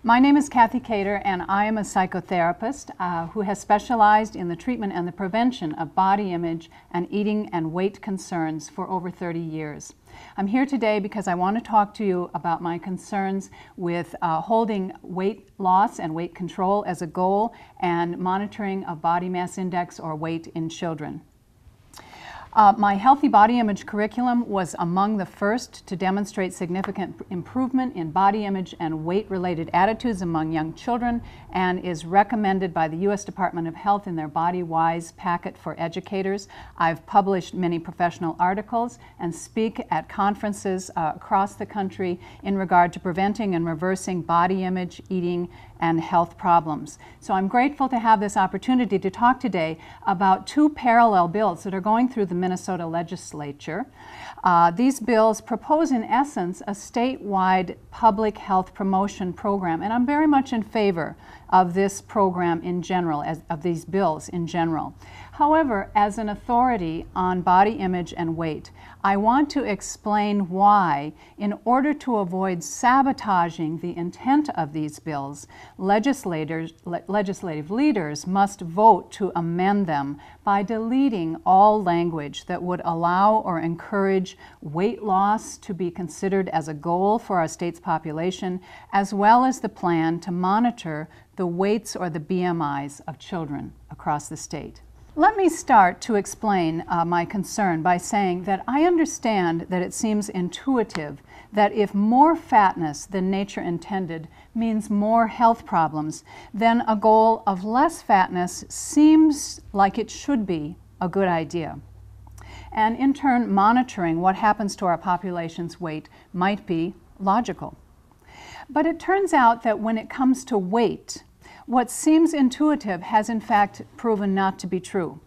My name is Kathy Cater, and I am a psychotherapist who has specialized in the treatment and the prevention of body image and eating and weight concerns for over 30 years. I'm here today because I want to talk to you about my concerns with holding weight loss and weight control as a goal and monitoring of body mass index or weight in children. My healthy body image curriculum was among the first to demonstrate significant improvement in body image and weight-related attitudes among young children and is recommended by the U.S. Department of Health in their Body Wise packet for educators. I've published many professional articles and speak at conferences across the country in regard to preventing and reversing body image, eating, and health problems. So I'm grateful to have this opportunity to talk today about two parallel bills that are going through the Minnesota legislature. These bills propose, in essence, a statewide public health promotion program, and I'm very much in favor of this program in general, of these bills in general. However, as an authority on body image and weight, I want to explain why, in order to avoid sabotaging the intent of these bills, legislative leaders must vote to amend them by deleting all language that would allow or encourage weight loss to be considered as a goal for our state's population, as well as the plan to monitor the weights or the BMIs of children across the state. Let me start to explain my concern by saying that I understand that it seems intuitive that if more fatness than nature intended means more health problems, then a goal of less fatness seems like it should be a good idea. And in turn, monitoring what happens to our population's weight might be logical. But it turns out that when it comes to weight, what seems intuitive has in fact proven not to be true.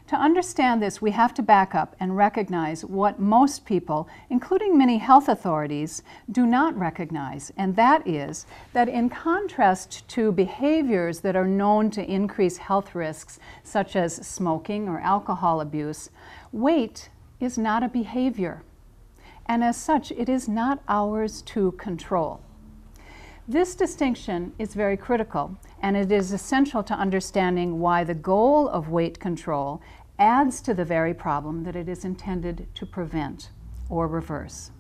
To understand this, we have to back up and recognize what most people, including many health authorities, do not recognize, and that is that in contrast to behaviors that are known to increase health risks, such as smoking or alcohol abuse, weight is not a behavior, and as such, it is not ours to control. This distinction is very critical, and it is essential to understanding why the goal of weight control adds to the very problem that it is intended to prevent or reverse.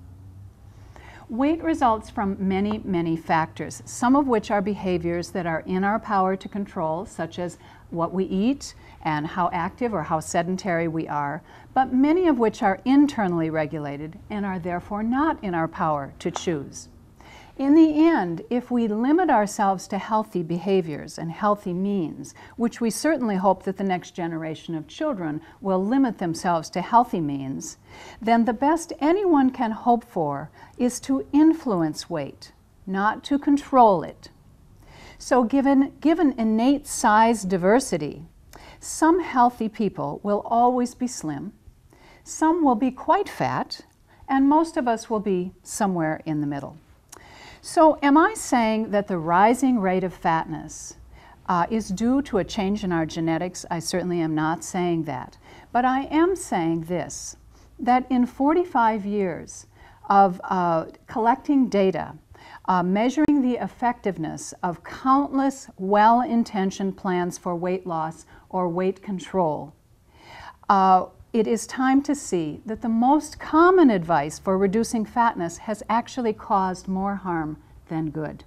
Weight results from many, many factors, some of which are behaviors that are in our power to control, such as what we eat and how active or how sedentary we are, but many of which are internally regulated and are therefore not in our power to choose. In the end, if we limit ourselves to healthy behaviors and healthy means, which we certainly hope that the next generation of children will limit themselves to healthy means, then the best anyone can hope for is to influence weight, not to control it. So given innate size diversity, some healthy people will always be slim, some will be quite fat, and most of us will be somewhere in the middle. So am I saying that the rising rate of fatness is due to a change in our genetics? I certainly am not saying that. But I am saying this, that in 45 years of collecting data, measuring the effectiveness of countless well-intentioned plans for weight loss or weight control, it is time to see that the most common advice for reducing fatness has actually caused more harm than good.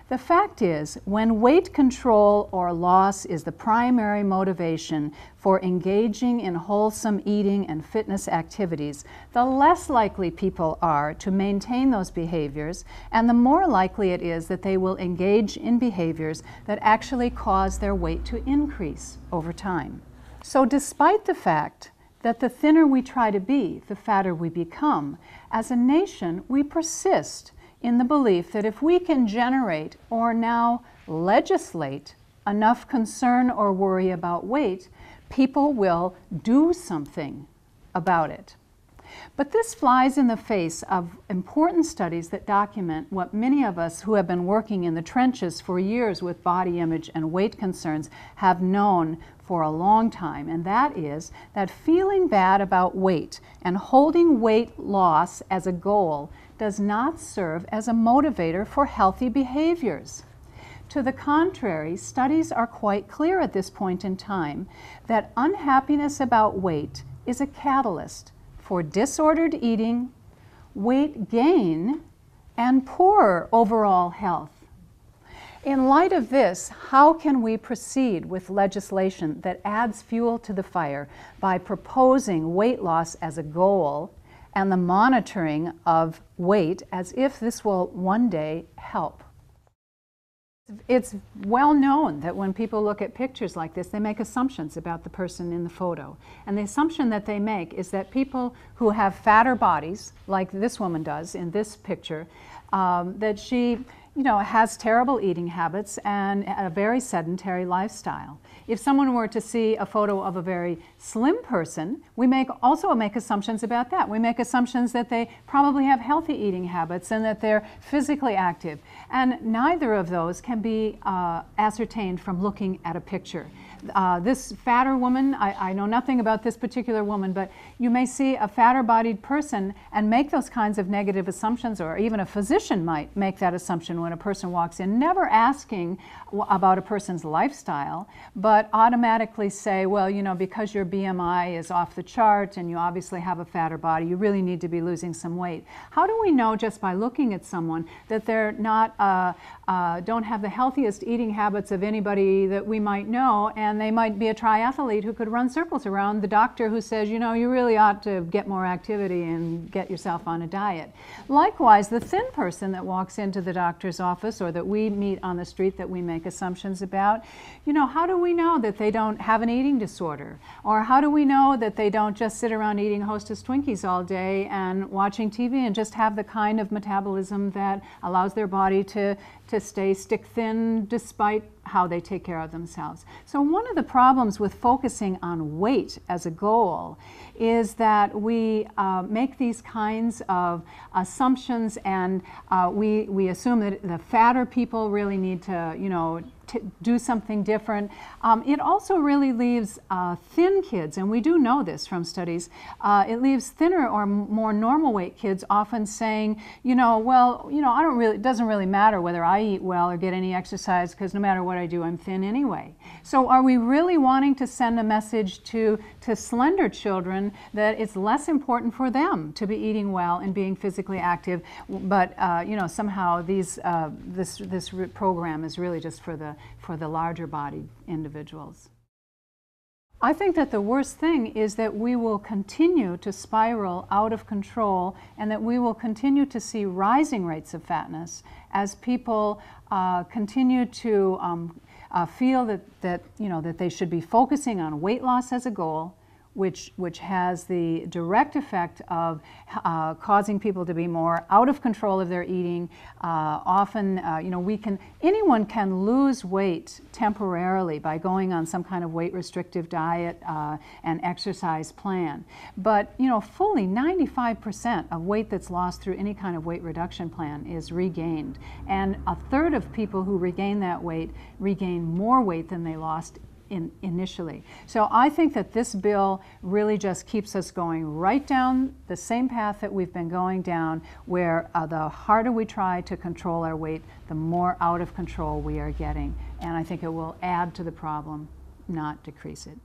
The fact is, when weight control or loss is the primary motivation for engaging in wholesome eating and fitness activities, the less likely people are to maintain those behaviors, and the more likely it is that they will engage in behaviors that actually cause their weight to increase over time. So despite the fact that the thinner we try to be, the fatter we become, as a nation, we persist in the belief that if we can generate or now legislate enough concern or worry about weight, people will do something about it. But this flies in the face of important studies that document what many of us who have been working in the trenches for years with body image and weight concerns have known for a long time, and that is that feeling bad about weight and holding weight loss as a goal does not serve as a motivator for healthy behaviors. To the contrary, studies are quite clear at this point in time that unhappiness about weight is a catalyst for disordered eating, weight gain, and poorer overall health. In light of this, how can we proceed with legislation that adds fuel to the fire by proposing weight loss as a goal and the monitoring of weight as if this will one day help? It's well known that when people look at pictures like this, they make assumptions about the person in the photo. And the assumption that they make is that people who have fatter bodies, like this woman does in this picture, that she has terrible eating habits and a very sedentary lifestyle. If someone were to see a photo of a very slim person, we also make assumptions about that. We make assumptions that they probably have healthy eating habits and that they're physically active. And neither of those can be ascertained from looking at a picture. This fatter woman, I know nothing about this particular woman, but you may see a fatter bodied person and make those kinds of negative assumptions, or even a physician might make that assumption when a person walks in, never asking about a person's lifestyle, but automatically say, well, because your BMI is off the chart and you obviously have a fatter body, you really need to be losing some weight. How do we know just by looking at someone that they're not, don't have the healthiest eating habits of anybody that we might know, and they might be a triathlete who could run circles around the doctor who says, you really ought to get more activity and get yourself on a diet. Likewise, the thin person that walks into the doctor's office or that we meet on the street that we make assumptions about, how do we know that they don't have an eating disorder? Or how do we know that they don't just sit around eating Hostess Twinkies all day and watching TV and just have the kind of metabolism that allows their body to stay stick thin despite how they take care of themselves? So one of the problems with focusing on weight as a goal is that we make these kinds of assumptions, and we assume that the fatter people really need to, do something different. It also really leaves thin kids, and we do know this from studies, it leaves thinner or more normal weight kids often saying, well, it doesn't really matter whether I eat well or get any exercise, because no matter what I do, I'm thin anyway. So are we really wanting to send a message to slender children that it's less important for them to be eating well and being physically active, but somehow this program is really just for the larger bodied individuals? I think that the worst thing is that we will continue to spiral out of control, and that we will continue to see rising rates of fatness as people continue to feel that they should be focusing on weight loss as a goal, which has the direct effect of causing people to be more out of control of their eating. Often, anyone can lose weight temporarily by going on some kind of weight restrictive diet and exercise plan. But, fully 95% of weight that's lost through any kind of weight reduction plan is regained. And a third of people who regain that weight regain more weight than they lost initially. So I think that this bill really just keeps us going right down the same path that we've been going down, where the harder we try to control our weight, the more out of control we are getting. And I think it will add to the problem, not decrease it.